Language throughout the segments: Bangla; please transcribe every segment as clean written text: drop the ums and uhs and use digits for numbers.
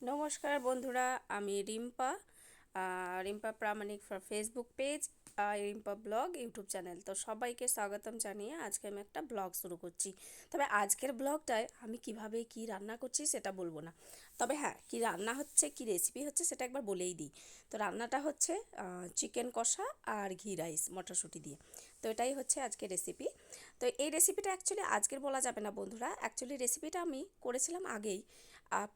নমস্কার বন্ধুরা, আমি Rimpa. Rimpa Pramanik for Facebook page, Rimpa blog YouTube channel. তো সবাইকে স্বাগতম জানিয়ে আজকে আমি একটা ব্লগ শুরু করছি। তবে আজকের ব্লগটায় আমি কিভাবে কি রান্না করছি সেটা বলবো না। তবে হ্যাঁ, কি রান্না হচ্ছে, কি রেসিপি হচ্ছে সেটা একবার বলেই দিই। তো রান্নাটা হচ্ছে চিকেন কষা আর ঘি রাইস মটরশুঁটি দিয়ে। তো এটাই হচ্ছে আজকের রেসিপি। তো এই রেসিপিটা অ্যাকচুয়ালি আজকের বলা যাবে না বন্ধুরা, অ্যাকচুয়ালি রেসিপিটা আমি করেছিলাম আগেই,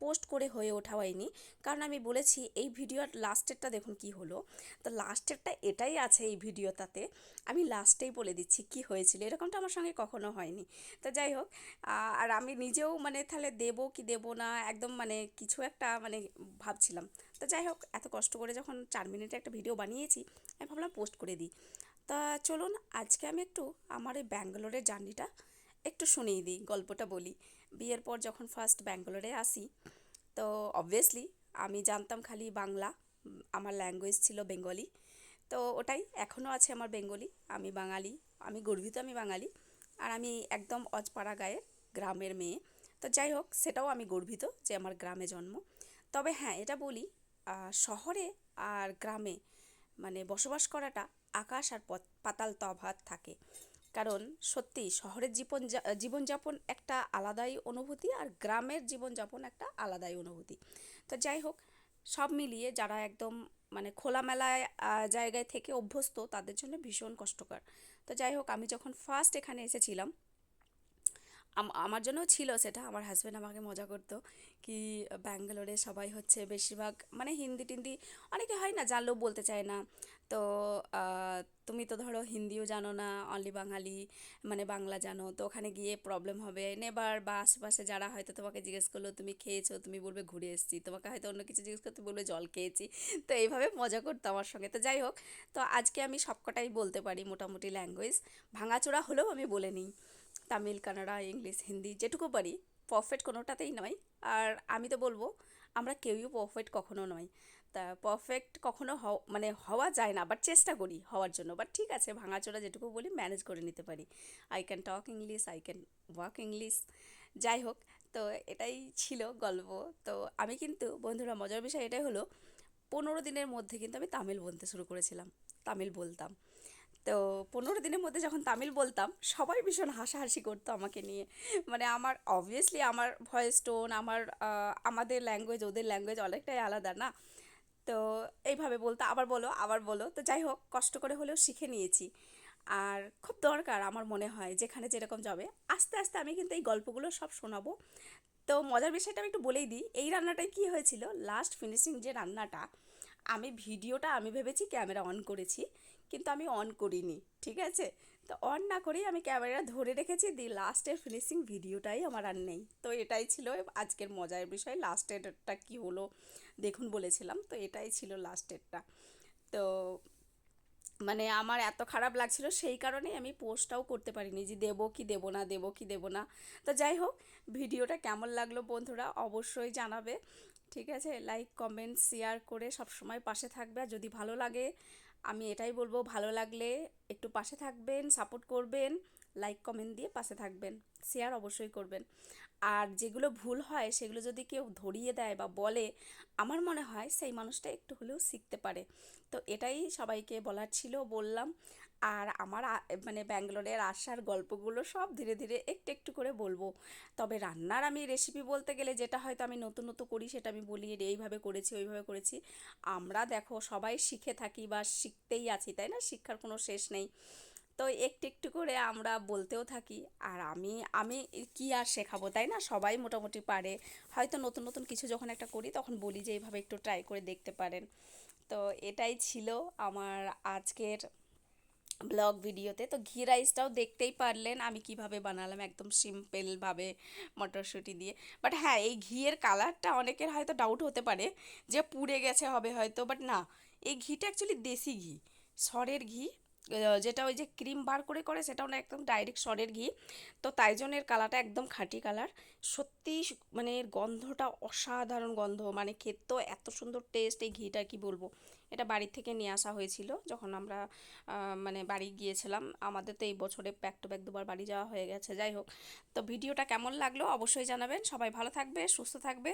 পোস্ট করে হয়ে ওঠা হয়নি। কারণ আমি বলেছি এই ভিডিওর লাস্টেরটা দেখুন কি হলো। তো লাস্টেরটা এটাই আছে এই ভিডিওটাতে, আমি লাস্টেই বলে দিচ্ছি কি হয়েছিল। এরকমটা আমার সঙ্গে কখনো হয়নি। তো যাই হোক, আর আমি নিজেও মানে তাহলে দেবো কি দেবো না, একদম মানে কিছু একটা মানে ভাবছিলাম। তো যাই হোক, এত কষ্ট করে যখন 4 মিনিটে একটা ভিডিও বানিয়েছি, আমি ভাবলাম পোস্ট করে দিই। তা চলুন আজকে আমি একটু আমার এই ব্যাঙ্গালোরের জার্নিটা একটু শুনিয়ে দিই, গল্পটা বলি। বিয়ের পর যখন ফার্স্ট ব্যাঙ্গালোরে আসি, তো অবভিয়াসলি আমি জানতাম খালি বাংলা, আমার ল্যাঙ্গুয়েজ ছিল বেঙ্গলি। তো ওটাই এখনও আছে আমার বেঙ্গলি, আমি বাঙালি, আমি গর্বিত আমি বাঙালি। আর আমি একদম অজপাড়া গায়ের গ্রামের মেয়ে। তো যাই হোক, সেটাও আমি গর্বিত যে আমার গ্রামে জন্ম। তবে হ্যাঁ, এটা বলি, শহরে আর গ্রামে মানে বসবাস করাটা আকাশ আর পাতাল তফাৎ থাকে। কারণ সত্যি শহরের জীবনযাপন একটা আলাদাই অনুভূতি, আর গ্রামের জীবনযাপন একটা আলাদাই অনুভূতি। তো যাই হোক, সব মিলিয়ে যারা একদম মানে খোলামেলায় জায়গায় থেকে অভ্যস্ত তাদের জন্য ভীষণ কষ্টকর। তো যাই হোক, আমি যখন ফার্স্ট এখানে এসেছিলাম, আমার জন্যও ছিল সেটা। আমার হাজব্যান্ড আমাকে মজা করতো কি, ব্যাঙ্গালোরে সবাই হচ্ছে বেশিরভাগ মানে হিন্দি টিন্দি, অনেকে হয় না জানলেও বলতে চায় না। তো তুমি তো ধরো হিন্দিও জানো না, অনলি বাঙালি মানে বাংলা জানো, তো ওখানে গিয়ে প্রবলেম হবে। নেবার বা আশেপাশে যারা হয়তো তোমাকে জিজ্ঞেস করলো তুমি খেয়েছো, তুমি বলবে ঘুরে এসেছি। তোমাকে হয়তো অন্য কিছু জিজ্ঞেস করতে বলবে জল খেয়েছি। তো এইভাবে মজা করতো আমার সঙ্গে। তো যাই হোক, তো আজকে আমি সবকটাই বলতে পারি মোটামুটি ল্যাঙ্গুয়েজ, ভাঙাচোরা হলেও আমি বলে নিই। তামিল, কানাডা, ইংলিশ, হিন্দি যেটুকু পারি। পারফেক্ট কোনোটাতেই নয়। আর আমি তো বলবো আমরা কেউই পারফেক্ট কখনো নয়। তা পারফেক্ট কখনো মানে হওয়া যায় না, বাট চেষ্টা করি হওয়ার জন্য। বাট ঠিক আছে, ভাঙাচোরা যেটুকু বলি ম্যানেজ করে নিতে পারি। I can talk English, I can work English. যাই হোক, তো এটাই ছিল গল্প। তো আমি কিন্তু বন্ধুরা, মজার বিষয় এটাই হলো, 15 দিনের মধ্যে কিন্তু আমি তামিল বলতে শুরু করেছিলাম, তামিল বলতাম। তো 15 দিনের মধ্যে যখন তামিল বলতাম, সবাই ভীষণ হাসাহাসি করতো আমাকে নিয়ে। মানে আমার অবভিয়াসলি আমার ভয়েস টোন, আমাদের ল্যাঙ্গুয়েজ ওদের ল্যাঙ্গুয়েজ অনেকটাই আলাদা না। তো এইভাবে বলতো, আবার বলো আবার বলো। তো যাই হোক, কষ্ট করে হলেও শিখে নিয়েছি। আর খুব দরকার আমার মনে হয়, যেখানে যেরকম যাবে। আস্তে আস্তে আমি কিন্তু এই গল্পগুলো সব শোনাবো। তো মজার বিষয়টা আমি একটু বলেই দিই, এই রান্নাটাই কি হয়েছিল, লাস্ট ফিনিশিং যে রান্নাটা, আমি ভেবেছি ক্যামেরা অন করেছি, কিন্তু আমি অন করিনি। ঠিক আছে, তো অন না করেই আমি ক্যামেরা ধরে রেখেছি, দি লাস্টের ফিনিশিং ভিডিওটাই আমার আর নেই। তো এটাই ছিল আজকের মজার বিষয়, লাস্টেরটা কি হলো দেখুন বলেছিলাম, তো এটাই ছিল লাস্টেরটা। তো মানে আমার এত খারাপ লাগছিল, সেই কারণেই আমি পোস্টটাও করতে পারিনি যে দেবো কি দেবো না, দেবো কি দেবো না। তো যাই হোক, ভিডিওটা কেমন লাগলো বন্ধুরা অবশ্যই জানাবে। ঠিক আছে, লাইক কমেন্ট শেয়ার করে সব সময় পাশে থাকবে। আর যদি ভালো লাগে, আমি এটাই বলবো, ভালো লাগলে একটু পাশে থাকবেন, সাপোর্ট করবেন, লাইক কমেন্ট দিয়ে পাশে থাকবেন, শেয়ার অবশ্যই করবেন। আর যেগুলো ভুল হয় সেগুলো যদি কেউ ধরিয়ে দেয় বা বলে, আমার মনে হয় সেই মানুষটা একটু হলেও শিখতে পারে। তো এটাই সবাইকে বলার ছিল, বললাম। আর আমার মানে ব্যাঙ্গালোরের আসার গল্পগুলো সব ধীরে ধীরে একটু একটু করে বলবো। তবে রান্নার আমি রেসিপি বলতে গেলে যেটা হয়তো আমি নতুন নতুন করি সেটা আমি বলি, এইভাবে করেছি ওইভাবে করেছি। আমরা দেখো সবাই শিখে থাকি বা শিখতেই আছি, তাই না? শিক্ষার কোনো শেষ নেই। তো একটু একটু করে আমরা বলতেও থাকি। আর আমি আমি কি আর শেখাবো, তাই না? সবাই মোটামুটি পারে। হয়তো নতুন নতুন কিছু যখন একটা করি তখন বলি যে এইভাবে একটু ট্রাই করে দেখতে পারেন। তো এটাই ছিল আমার আজকের ব্লগ ভিডিওতে। তো ঘি রাইসটাও দেখতেই পারলেন আমি কিভাবে বানালাম, একদম সিম্পলভাবে মটরশুঁটি দিয়ে। বাট হ্যাঁ, এই ঘিয়ের কালারটা অনেকের হয়তো ডাউট হতে পারে যে পুড়ে গেছে হবে হয়তো, বাট না, এই ঘিটা অ্যাকচুয়ালি দেশি ঘি, সরের ঘি। যেটা ওই যে ক্রিম বার করে করে সেটাও না, একদম ডাইরেক্ট সরের ঘি। তো তাই জন্য এর কালারটা একদম খাঁটি কালার। সত্যি মানে এর গন্ধটা অসাধারণ গন্ধ, মানে খেতেও এত সুন্দর টেস্ট এই ঘিটা, কি বলবো। এটা বাড়ির থেকে নিয়ে আসা হয়েছিল যখন আমরা মানে বাড়ি গিয়েছিলাম। আমাদের তো এই বছরে ব্যাক টু ব্যাক দুবার বাড়ি যাওয়া হয়ে গেছে। যাই হোক, তো ভিডিওটা কেমন লাগলো অবশ্যই জানাবেন। সবাই ভালো থাকবে, সুস্থ থাকবে।